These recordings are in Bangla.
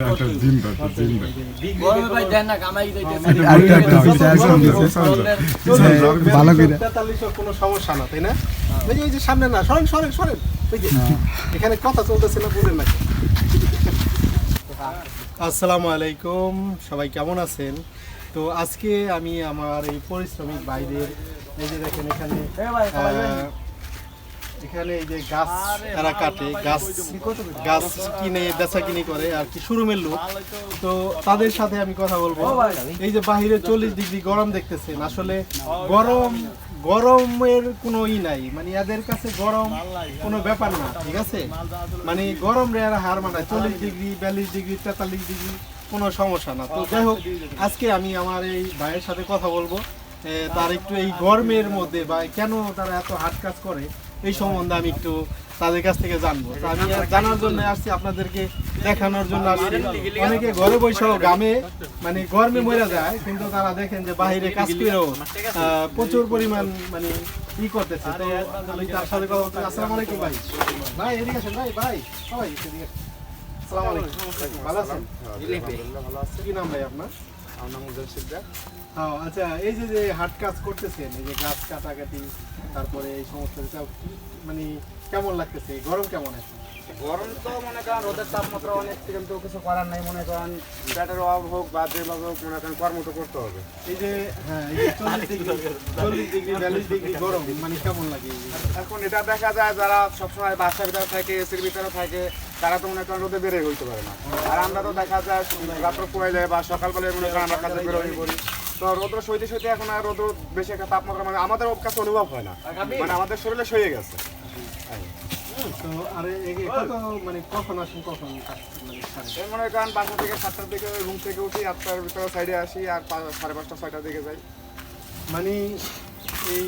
কোনো সমস্যা না, তাই না? ওই যে সামনে না, সরেন সরেন সরেন, ওই যে এখানে কথা চলতেছে না, বুঝেন না। আসসালামু আলাইকুম, সবাই কেমন আছেন? তো আজকে আমি আমার এই পরিশ্রমিক ভাইদের, এই যে দেখেন এখানে এই যে গাছ তারা কাটে, গাছ কিনে বেচা কিনি করে আর কি, শোরুমের লোক। তো তাদের সাথে আমি কথা বলবো। এই যে বাহিরে 40 ডিগ্রি গরম দেখতেছেন, আসলে গরমের কোনো নাই, মানে এদের কাছে গরম কোনো ব্যাপার না, ঠিক আছে? মানে গরম রে এরা হার মানায়, 40 ডিগ্রি 42 ডিগ্রি 43 ডিগ্রি কোনো সমস্যা না। তো যাই হোক, আজকে আমি আমার এই ভাইয়ের সাথে কথা বলবো, তার একটু এই গরমের মধ্যে বা কেন তারা এত হার্ড কাজ করে এই সম্বন্ধে আমি একটু তাদের কাছ থেকে জানবো। তো আমি জানার জন্য আসছি, আপনাদেরকে দেখানোর জন্য আসছি। অনেকে ঘরে বসেও গ্রামে মানে গরমে মরে যায়, কিন্তু তারা দেখেন যে বাইরে কাজ করেও প্রচুর পরিমাণ মানে ই করতেছে। তো আমি তার সাথে কথা বলতে। আসসালামু আলাইকুম ভাই। ভাই এদিকে আসেন, ভাই ভাই সবাই এদিকে। আসসালামু আলাইকুম, ভালো আছেন? কি নাম ভাই আপনার? আমার নাম উজ্জ্বল শিকদার। আচ্ছা, এই যে হাট কাজ করতেছেন, এই যে গাছ কাটাকাটি, তারপরে এই সমস্ত মানে কেমন লাগতেছে? গরম কেমন আছে? গরম তো মনে করেন রোদের তাপমাত্রা অনেক, কিন্তু কিছু করার নাই। মনে করেন পেটের অভাব হোক বা যেভাবে হোক, মনে করেন কর্ম তো করতে হবে। এই যে হ্যাঁ, এই যে 40 ডিগ্রি 42 ডিগ্রি গরম মানে কেমন লাগে? এখন এটা দেখা যায় যারা সবসময় বাসার ভিতরে থাকে, এসির ভিতরে থাকে, তারা তো মনে করেন রোদে বেরোয় হইতে পারে না। আর আমরা তো দেখা যায় রাত্র পোয়াইলে বা সকালবেলায় মনে করেন আমরা কাজে বেরোয় পড়ি। তো রোদ্র সইতে সইতে এখন আর রোদ্র বেশি একটা তাপমাত্রা মানে আমাদের কাছে অনুভব হয় না, মানে আমাদের শরীরে সয়ে গেছে। তো আরে কত মানে কখন আসেন, কখন মনে করেন বাসা থেকে 7টার দিকে রুম থেকে উঠি, 8টার ভিতরে সাইডে আসি, আর 5:30 6টার দিকে যাই। মানে এই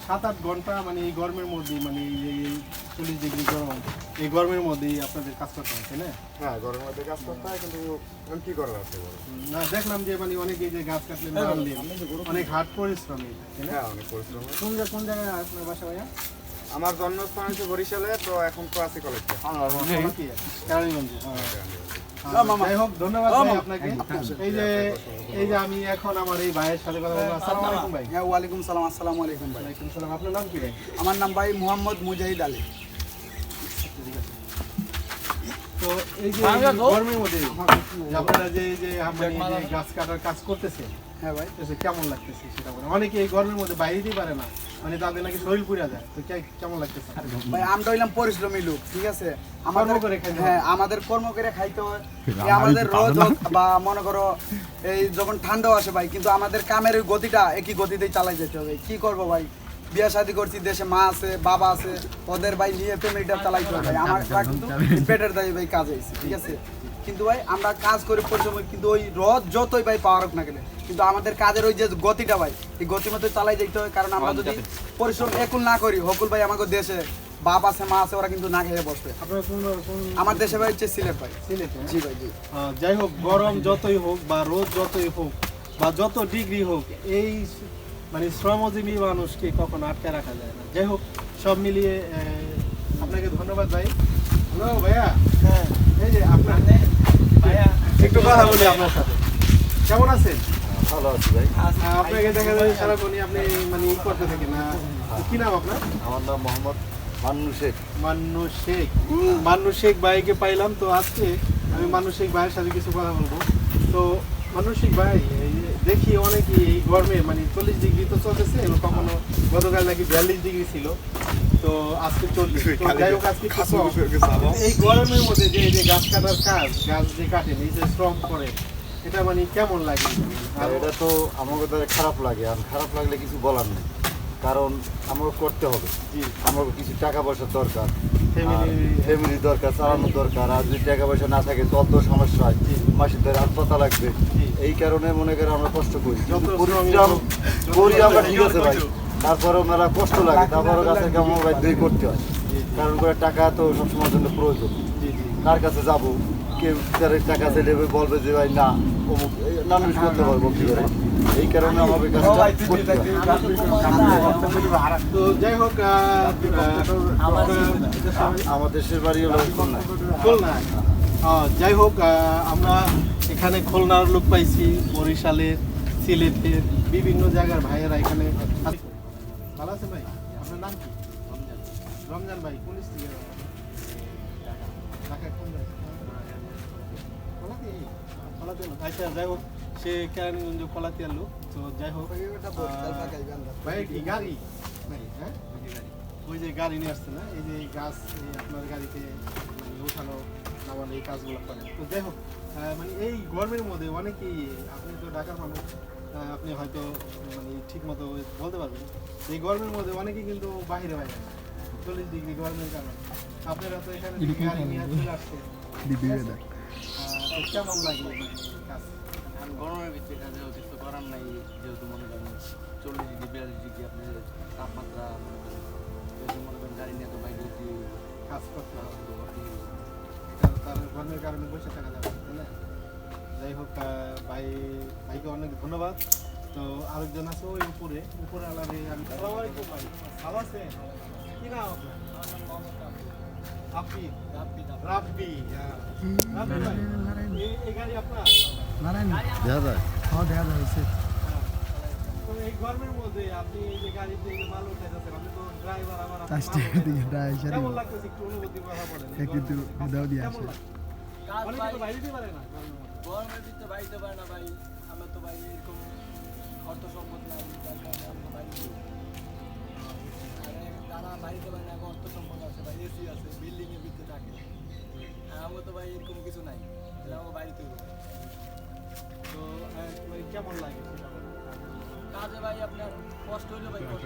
7-8 ঘন্টা মানে এই গরমের মধ্যে, মানে এই 40 ডিগ্রি গরম, এই গরমের মধ্যেই আপনাদের কাজ করতে হয়, তাই না? হ্যাঁ, গরমের মধ্যে কাজ করতে হয়, কিন্তু কি করার আছে? না, দেখলাম যে মানে অনেকেই যে গাছ কাটলেন, অনেক হার্ড পরিশ্রম, তাই না? হ্যাঁ, অনেক পরিশ্রম। কোন জায়গায় আপনার বাসা ভাইয়া? আমার জন্মস্থান হচ্ছে বরিশালে, তো এখন তো আছি কলেজে। যাই হোক, ধন্যবাদ ভাই আপনাকে। এই যে আমি এখন আমার এই ভাইয়ের সাথে কথা বলবো। আসসালামু আলাইকুম ভাই। হ্যাঁ, ওয়ালাইকুম সালাম। আসসালামু আলাইকুম ভাই। ওয়ালাইকুম সালাম। আপনার নাম কি ভাই? আমার নাম ভাই মোহাম্মদ মুজাহিদ আলী। তো এই যে গরমের মধ্যে আপনারা যে গাছ কাটার কাজ করতেছেন, হ্যাঁ ভাই, কেমন লাগতেছে সেটা বলেন। অনেকে এই গরমের মধ্যে বাইরে দিতে পারে না, মানে তাদের নাকি শরীর পুড়ে যায়, তো কেমন লাগতেছে? ভাই আমরা হইলাম পরিশ্রমী লোক, ঠিক আছে? আমাদের কর্ম করে খাইতে হয়। আমাদের রোদ হোক বা মনে করো এই যখন ঠান্ডাও আসে ভাই, কিন্তু আমাদের কামের ওই গতিটা একই গতিতেই চালাই যেতে হবে। কি করবো ভাই, বিয়ে শাদী করছি, দেশে মা আছে বাবা আছে, ওদের ভাই নিয়ে ফ্যামিলিটা চালাইতে হবে ভাই। আমার কিন্তু পেটের দায়ী ভাই কাজ হয়েছে, ঠিক আছে? কিন্তু ভাই আমরা কাজ করে পরিশ্রম, কিন্তু ওই রোদ যতই ভাই পাওয়ার হোক না গেলে, কিন্তু আমাদের কাজের ওই যে গতিটা ভাই, এই গতির মধ্যে চালাই যেতে হয়। কারণ আমরা যদি পরিশ্রম একুল না করি, হকুল ভাই আমাকে দেশে বাপ আছে মা আছে, ওরা কিন্তু না খেয়ে বসবে। আমার দেশে ভাই হচ্ছে সিলেট ভাই। সিলেট? জি ভাই, জি। যাই হোক, গরম যতই হোক বা রোদ যতই হোক বা যত ডিগ্রি হোক, এই মানে শ্রমজীবী মানুষকে কখনো আটকে রাখা যায় না। যাই হোক, সব মিলিয়ে আপনাকে ধন্যবাদ ভাই। হ্যালো ভাইয়া। হ্যাঁ, এই যে আপনার ভাইয়া একটু কথা বলি আপনার সাথে। কেমন আছেন? ভালো আছি ভাই। আপনাকে দেখা যায় সারাক্ষণই আপনি মানে ই করতে থাকেন না। কি নাম আপনার? আমার নাম মোহাম্মদ মান্নু শেখ। মান্নু শেখ ভাইকে পাইলাম। তো আজকে আমি মান্নু শেখ ভাইয়ের সাথে কিছু কথা বলবো। তো মান্নু শেখ ভাই, দেখি অনেকে এই গরমে মানে 40 ডিগ্রি তো চলতেছে, কখনো গতকাল নাকি 42 ডিগ্রি ছিল, তো আজকে 40। যাই হোক, আজকে এই গরমের মধ্যে যে গাছ কাটার কাজ, গাছ যে কাটেন, এই যে শ্রম করে, এটা মানে কেমন লাগে? আর এটা তো আমাকে তো খারাপ লাগে, আর খারাপ লাগলে কিছু বলার নেই, কারণ আমাকে করতে হবে। আমার কিছু টাকা পয়সার দরকার, ফ্যামিলি দরকার, চালানোর দরকার। আর যদি টাকা পয়সা না থাকে চলতেও সমস্যা হয়, মাসের ধরে হাত পাতা লাগবে। এই কারণে মনে করে আমরা কষ্ট করি, পরিশ্রম করি আমরা, ঠিক আছে ভাই। তারপরেও মেলা কষ্ট লাগে, তারপরেও গাছের কাম ভাই দই করতে হয়, কারণ করে টাকা তো সবসময়ের জন্য প্রয়োজন। কার কাছে যাবো, কেউ টাকা চাইলে বলবে যে ভাই না অমুক নানুষ করতে পারবো কি করে, এই কারণে আমাদের কাজটা করতে হয়। তো যাই হোক, আমার আমার দেশের বাড়ি হলো খুলনায়। যাই হোক আমরা এখানে খুলনার লোক পাইছি, বরিশালের, সিলেটের বিভিন্ন জায়গার ভাইয়েরা এখানে। ভালো আছেন ভাই? আপনার নাম কি? রমজান ভাই। কোন স্টেজে? ঢাকা কোন জায়গায়? আচ্ছা, যাই হোক সে কেরানীগঞ্জ কলাতিয়ার লোক। তো যাই হোক ভাই কি গাড়ি নাকি? হ্যাঁ, ওই যে গাড়ি নিয়ে আসছে না, এই যে গাছ আপনার গাড়িতে উঠানো নামানো এই কাজগুলো করেন। তো যাই হোক মানে এই গরমের মধ্যে অনেকেই, আপনি তো ঢাকার মানুষ, আপনি হয়তো মানে ঠিক মতো বলতে পারবেন, এই গরমের মধ্যে অনেকেই কিন্তু বাইরে 40 ডিগ্রি গরমের কারণে। আপনারা তো এখানে গাড়ি নিয়ে চলে আসছেন, তো কেমন লাগলো কাজ? গরমের ভিতরে কাজে অতিরিক্ত গরম নাই, যেহেতু মনে করেন 40 ডিগ্রি 42 ডিগ্রি আপনার তাপমাত্রা, মনে করেন যেহেতু মনে করেন গাড়ি নিয়ে তো বাইরে কাজ করতে হবে, তার গরমের কারণে বসে থাকা যাবে তাই না? যাই হোক ভাইকে অনেক ধন্যবাদ। তো আরেকজন আছে ওই উপরে আলাদা। আমি আসসালামু আলাইকুম ভাই, ভালো আছেন? কি নাম আপনার? রাব্বি। রাব্বি ভাই, এই গাড়ি আপনার? দেখা যায় তো এই গরমের মধ্যে আপনি এই যে গাড়িতে এই যে মাল উঠাইতেছেন, আপনি তো ড্রাইভার, আমার কেমন লাগতেছে একটু অনুভূতি কথা বলেন। কেমন লাগছে? অনেকে তো বাইরে দিতে পারে না গরমের ভিতরে বাইরে পারে না ভাই। আমরা তো ভাই এরকম অর্থ সম্পদ নাই, যার কারণে আমরা বাইরে দিই। আর তারা বাড়িতে পারে না, অর্থ সম্পদ আছে ভাই, এসি আছে, বিল্ডিং এর ভিতরে থাকে। আর আমরা তো ভাই এরকম কিছু নাই, তাহলে আমাকে বাড়িতে হবে। তো মানে কেমন লাগে সেটা বলেন। কাজে ভাই আপনার কষ্ট হইলো ভাই, কষ্ট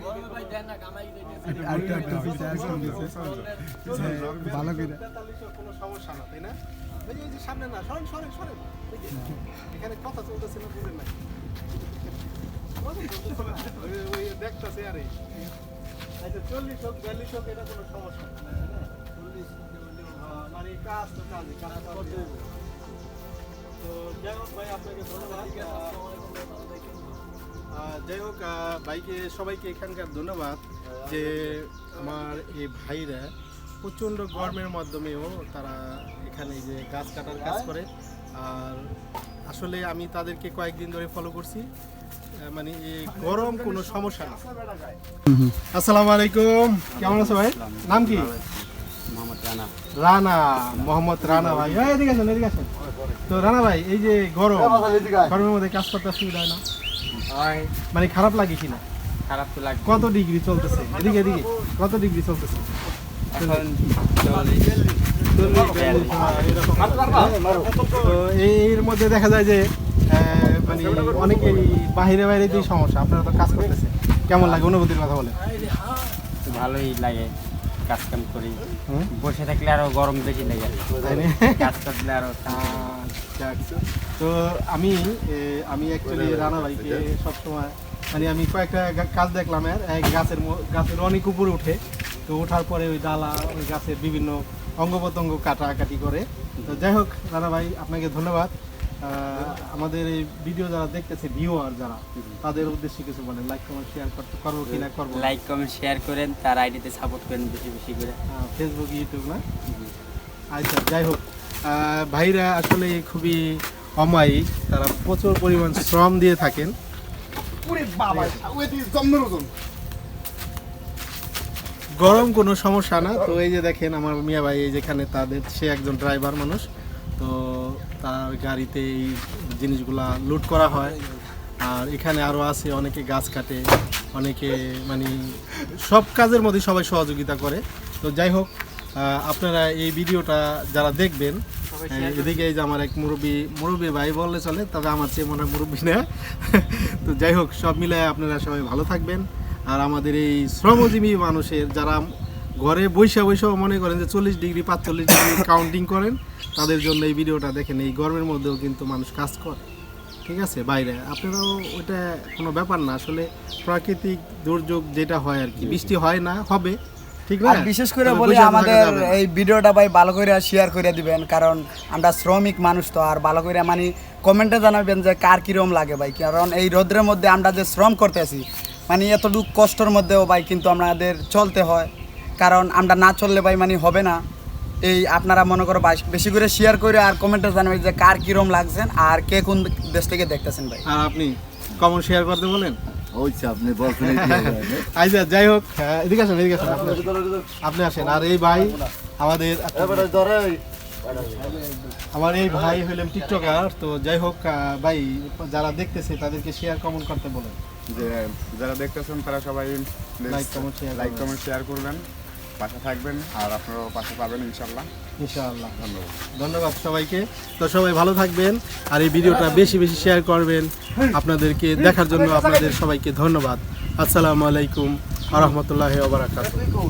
গরমে ভাই দেন না কামাই ভালো করে কোনো সমস্যা না তাই না? ওই যে সামনে না, সরেন সরেন সরেন, এখানে কথা চলতেছে না, বুঝেন না ওই দেখতেছে আরে। আচ্ছা 40 হোক 42 হোক এটা কোনো সমস্যা না, 40 মানে কাজ তো কাজে কাজ করতে হবে। তো যাই হোক ভাই আপনাকে ধন্যবাদ। যাই হোক ভাইকে সবাইকে এখানকার ধন্যবাদ যে আমার এই ভাইরা প্রচণ্ড গরমের মাধ্যমেও তারা এখানে যে গাছ কাটার কাজ করে। আর আসলে আমি তাদেরকে কয়েকদিন ধরে ফলো করছি, মানে এই গরম কোনো সমস্যা না। আসসালামু আলাইকুম, কেমন আছো ভাই? নাম কি? রানা, মোহাম্মদ রানা ভাই। এদিকে আসেন, এদিকে আসেন। তো রানা ভাই, এই যে গরমের মধ্যে কাজ করতে অসুবিধা হয় না? মানে খারাপ লাগে কিনা? খারাপ তো লাগে। কত ডিগ্রি চলতেছে? এদিকে এদিকে কত ডিগ্রি চলতেছে? এখন তো এর মধ্যে দেখা যায় যে মানে অনেকেই বাইরে বাইরে দিয়ে সমস্যা, আপনারা তো কাজ করতেছে, কেমন লাগে অনুভূতির কথা বলেন। ভালোই লাগে, কাজ কাম করি। বসে থাকলে আরো গরম বেশি লাগে, কাজ করলে আরো। তো আমি অ্যাকচুয়ালি রানা ভাইকে সবসময় মানে আমি কয়েকটা কাজ দেখলাম, গাছের অনেক উপরে উঠে, তো ওঠার পরে ওই ডালা ওই গাছের বিভিন্ন অঙ্গ প্রত্যঙ্গ কাটাকাটি করে। তো যাই হোক রানা ভাই আপনাকে ধন্যবাদ। আমাদের এই ভিডিও যারা দেখতেছে, ভিউয়ার যারা, তাদের উদ্দেশ্যে কিছু বলেন। লাইক কমেন্ট শেয়ার করবো কি না করবো? লাইক কমেন্ট শেয়ার করেন, তার আইডিতে সাপোর্ট করেন বেশি বেশি করে, ফেসবুক ইউটিউব না? আচ্ছা যাই হোক ভাইরা আসলে খুবই অমায়িক, তারা প্রচুর পরিমাণ শ্রম দিয়ে থাকেন। গরম কোনো সমস্যা না। তো এই যে দেখেন আমার মিয়া ভাই, এই যেখানে সে একজন ড্রাইভার মানুষ, তো তার গাড়িতে এই জিনিসগুলা লোড করা হয়। আর এখানে আরও আছে অনেকে গাছ কাটে, অনেকে মানে সব কাজের মধ্যে সবাই সহযোগিতা করে। তো যাই হোক আপনারা এই ভিডিওটা যারা দেখবেন, এদিকে এই যে আমার এক মুরব্বী ভাই বললে চলে, তবে আমার চেয়ে মনে হয় মুরব্বী না। তো যাই হোক সব মিলে আপনারা সবাই ভালো থাকবেন। আর আমাদের এই শ্রমজীবী মানুষের যারা ঘরে বৈশাও মনে করেন যে 40 ডিগ্রি 45 ডিগ্রি কাউন্টিং করেন, তাদের জন্য এই ভিডিওটা দেখেন। এই গরমের মধ্যেও কিন্তু মানুষ কাজ করে, ঠিক আছে? বাইরে আপনারাও ওইটা কোনো ব্যাপার না, আসলে প্রাকৃতিক দুর্যোগ যেটা হয় আর কি, বৃষ্টি হয় না, হবে, ঠিক না? আর বিশেষ করে বলি আমাদের এই ভিডিওটা ভাই ভালো করে শেয়ার করে দিবেন, কারণ আমরা শ্রমিক মানুষ, তো আর ভালো করে মানে কমেন্টে জানাবেন যে কার কিরকম লাগে ভাই, কারণ এই রোদ্রের মধ্যে আমরা যে শ্রম করতেছি, মানে এতটুকু কষ্টের মধ্যেও ভাই কিন্তু আমাদের চলতে হয়, কারণ আমরা না চললে ভাই মানে হবে না। এই আপনারা মনে করো বেশি করে শেয়ার করে আর কমেন্টে জানাবেন যে কার কিরম লাগছেন আর কে কোন দেশ থেকে দেখতেছেন ভাই। আর আপনি কমেন্ট শেয়ার করতে বলেন। হচ্ছে আপনি বলছেন আচ্ছা যাই হোক, এদিকে আসেন, এদিকে আসেন, আপনি আসেন। আর এই ভাই আমাদের, আমার এই ভাই হইলেন টিকটকার। তো যাই হোক ভাই, যারা দেখতেছে তাদেরকে শেয়ার কমেন্ট করতে বলেন। যে যারা দেখতেছেন তারা সবাই like comment share, like comment share করবেন, পাশে থাকবেন আর আপনারাও পাশে পাবেন ইনশাল্লাহ। ইনশাআল্লাহ। ধন্যবাদ। ধন্যবাদ সবাইকে। তো সবাই ভালো থাকবেন আর এই ভিডিওটা বেশি বেশি শেয়ার করবেন। আপনাদেরকে দেখার জন্য আপনাদের সবাইকে ধন্যবাদ। আসসালামু আলাইকুম ওয়া রাহমাতুল্লাহি ওয়া বারাকাতুহু।